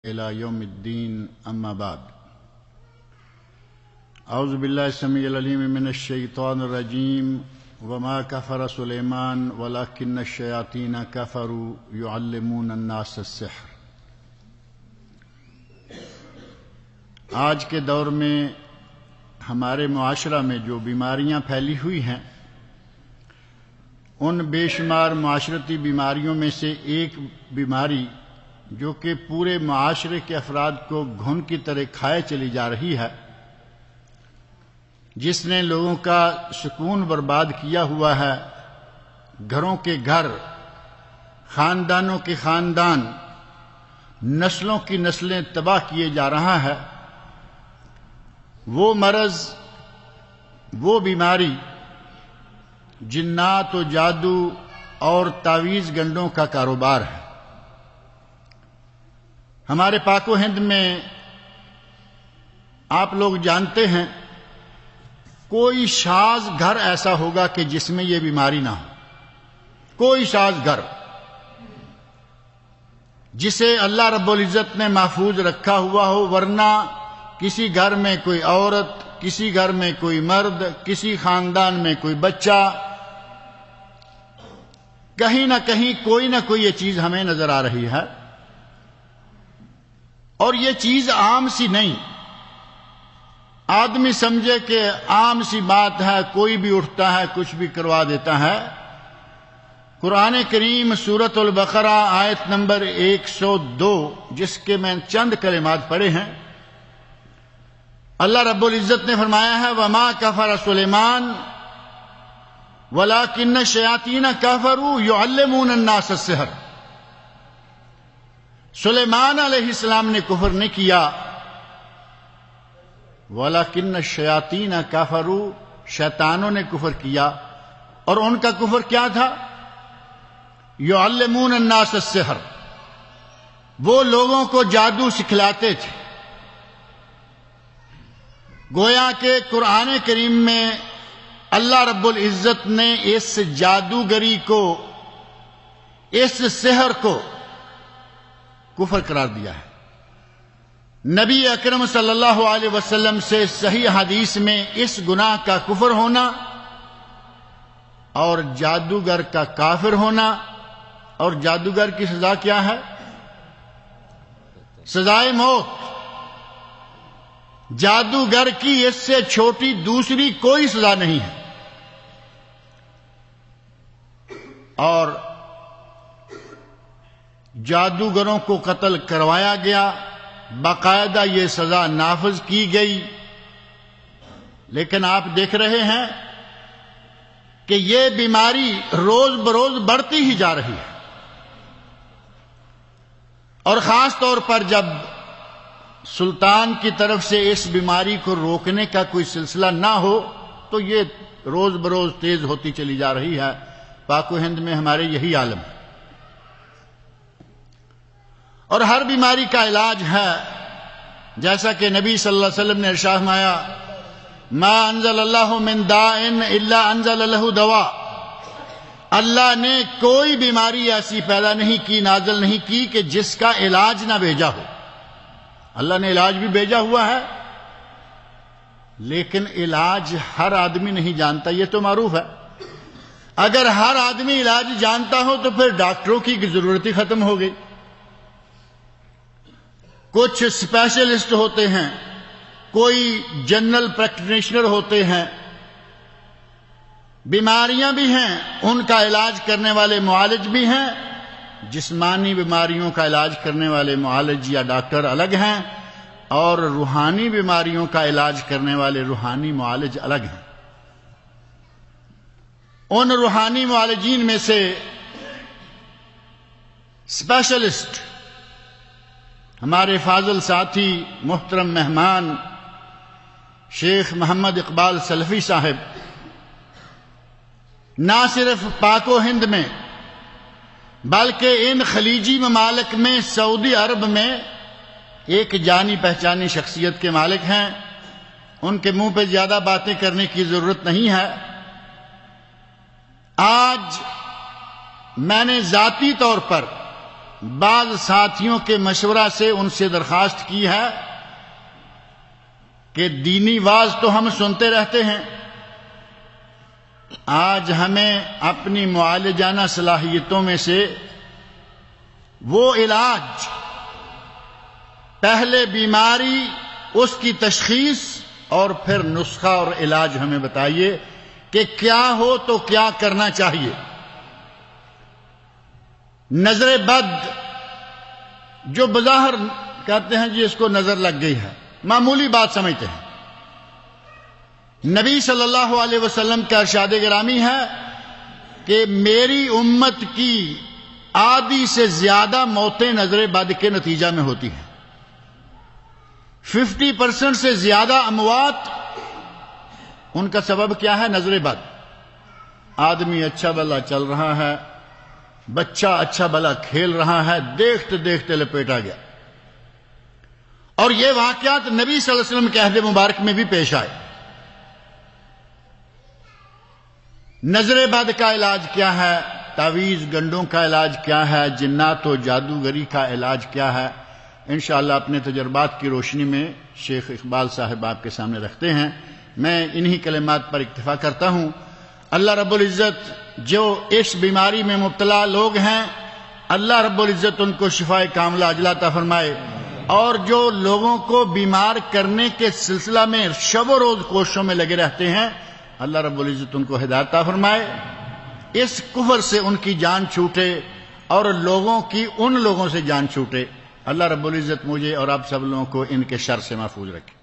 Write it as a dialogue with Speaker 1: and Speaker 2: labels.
Speaker 1: إلى يوم الدين أما بعد أعوذ بالله السميع العليم من الشيطان الرجيم وما كفر سليمان ولكن الشياطين كفروا يعلمون الناس السحر۔ آج کے دور میں ہمارے معاشرہ میں جو بیماریاں پھیلی ہوئی ہیں ان بے شمار معاشرتی بیماریوں میں سے ایک بیماری جو کہ پورے معاشرے کے افراد کو گھن کی طرح کھائے چلی جا رہی ہے، جس نے لوگوں کا سکون برباد کیا ہوا ہے، گھروں کے گھر، خاندانوں کے خاندان، نسلوں کی نسلیں تباہ کیے جا رہا ہے، وہ مرض، وہ بیماری جنات و جادو اور تعویذ گنڈوں کا کاروبار ہے۔ ہمارے پاک و ہند میں آپ لوگ جانتے ہیں کوئی شاذ گھر ایسا ہوگا کہ جس میں یہ بیماری نہ ہو، کوئی شاذ گھر جسے اللہ رب العزت نے محفوظ رکھا ہوا ہو، ورنہ کسی گھر میں کوئی عورت، کسی گھر میں کوئی مرد، کسی خاندان میں کوئی بچہ، کہیں نہ کہیں کوئی نہ کوئی یہ چیز ہمیں نظر آ رہی ہے۔ اور یہ چیز عام سی نہیں، آدمی سمجھے کہ عام سی بات ہے، کوئی بھی اٹھتا ہے کچھ بھی کروا دیتا ہے۔ قرآن کریم سورۃ البقرہ آیت نمبر 102 جس کے میں چند کلمات پڑھے ہیں، اللہ رب العزت نے فرمایا ہے وَمَا كَفَرَ سُلَيْمَانُ وَلَكِنَّ الشَّيَاطِينَ كَفَرُوا يُعَلِّمُونَ النَّاسَ السِّحْرَ۔ سلیمان علیہ السلام نے کفر نہیں کیا، وَلَكِنَّ الشَّيَاطِينَ كَفَرُوا، شیطانوں نے کفر کیا، اور ان کا کفر کیا تھا؟ يُعَلِّمُونَ النَّاسَ السِّحْرَ، وہ لوگوں کو جادو سکھلاتے تھے۔ گویا کہ قرآن کریم میں اللہ رب العزت نے اس جادوگری کو، اس سحر کو کفر قرار دیا ہے۔ نبی اکرم صلی اللہ علیہ وسلم سے صحیح حدیث میں اس گناہ کا کفر ہونا اور جادوگر کا کافر ہونا، اور جادوگر کی سزا کیا ہے؟ سزائے موت۔ جادوگر کی اس سے چھوٹی دوسری کوئی سزا نہیں ہے۔ اور جادوگروں کو قتل کروایا گیا، باقاعدہ یہ سزا نافذ کی گئی، لیکن آپ دیکھ رہے ہیں کہ یہ بیماری روز بروز بڑھتی ہی جا رہی ہے، اور خاص طور پر جب سلطان کی طرف سے اس بیماری کو روکنے کا کوئی سلسلہ نہ ہو تو یہ روز بروز تیز ہوتی چلی جا رہی ہے۔ پاک و ہند میں ہمارے یہی عالم ہے، اور ہر بیماری کا علاج ہے، جیسا کہ نبی صلی اللہ علیہ وسلم نے ارشاد فرمایا ما انزل اللہ من داء الا انزل له دواء، اللہ نے کوئی بیماری ایسی پیدا نہیں کی، نازل نہیں کی کہ جس کا علاج نہ بھیجا ہو۔ اللہ نے علاج بھی بھیجا ہوا ہے، لیکن علاج ہر آدمی نہیں جانتا، یہ تو معروف ہے۔ اگر ہر آدمی علاج جانتا ہو تو پھر ڈاکٹروں کی ضرورت ہی ختم ہو گئی۔ کچھ اسپیشلسٹ ہوتے ہیں، کوئی جنرل پریکٹیشنر ہوتے ہیں، بیماریاں بھی ہیں، ان کا علاج کرنے والے معالج بھی ہیں، جسمانی بیماریوں کا علاج کرنے والے معالج یا ڈاکٹر الگ ہیں، اور روحانی بیماریوں کا علاج کرنے والے روحانی معالج الگ ہیں۔ ان روحانی معالجین میں سے اسپیشلسٹ ہمارے فاضل ساتھی محترم مہمان شیخ محمد اقبال سلفی صاحب نہ صرف پاک و ہند میں بلکہ ان خلیجی ممالک میں، سعودی عرب میں ایک جانی پہچانی شخصیت کے مالک ہیں۔ ان کے منہ پہ زیادہ باتیں کرنے کی ضرورت نہیں ہے۔ آج میں نے ذاتی طور پر بعض ساتھیوں کے مشورہ سے ان سے درخواست کی ہے کہ دینی واز تو ہم سنتے رہتے ہیں، آج ہمیں اپنی معالجانہ صلاحیتوں میں سے وہ علاج، پہلے بیماری، اس کی تشخیص اور پھر نسخہ اور علاج ہمیں بتائیے کہ کیا ہو تو کیا کرنا چاہیے۔ نظر بد، جو بظاہر کہتے ہیں جی اس کو نظر لگ گئی ہے، معمولی بات سمجھتے ہیں۔ نبی صلی اللہ علیہ وسلم کا ارشاد گرامی ہے کہ میری امت کی آدھی سے زیادہ موتیں نظر بد کے نتیجہ میں ہوتی ہیں۔ 50% سے زیادہ اموات، ان کا سبب کیا ہے؟ نظر بد۔ آدمی اچھا بھلا چل رہا ہے، بچہ اچھا بھلا کھیل رہا ہے، دیکھتے دیکھتے لپیٹا گیا۔ اور یہ واقعات نبی صلی اللہ علیہ وسلم کے عہد مبارک میں بھی پیش آئے۔ نظر بد کا علاج کیا ہے؟ تعویذ گنڈوں کا علاج کیا ہے؟ جنات و جادوگری کا علاج کیا ہے؟ انشاءاللہ اپنے تجربات کی روشنی میں شیخ اقبال صاحب آپ کے سامنے رکھتے ہیں۔ میں انہی کلمات پر اکتفا کرتا ہوں۔ اللہ رب العزت جو اس بیماری میں مبتلا لوگ ہیں، اللہ رب العزت ان کو شفائے کاملہ عاجلہ عطا فرمائے، اور جو لوگوں کو بیمار کرنے کے سلسلہ میں شب و روز کوششوں میں لگے رہتے ہیں، اللہ رب العزت ان کو ہدایت عطا فرمائے، اس کفر سے ان کی جان چھوٹے اور لوگوں کی ان لوگوں سے جان چھوٹے۔ اللہ رب العزت مجھے اور آپ سب لوگوں کو ان کے شر سے محفوظ رکھے۔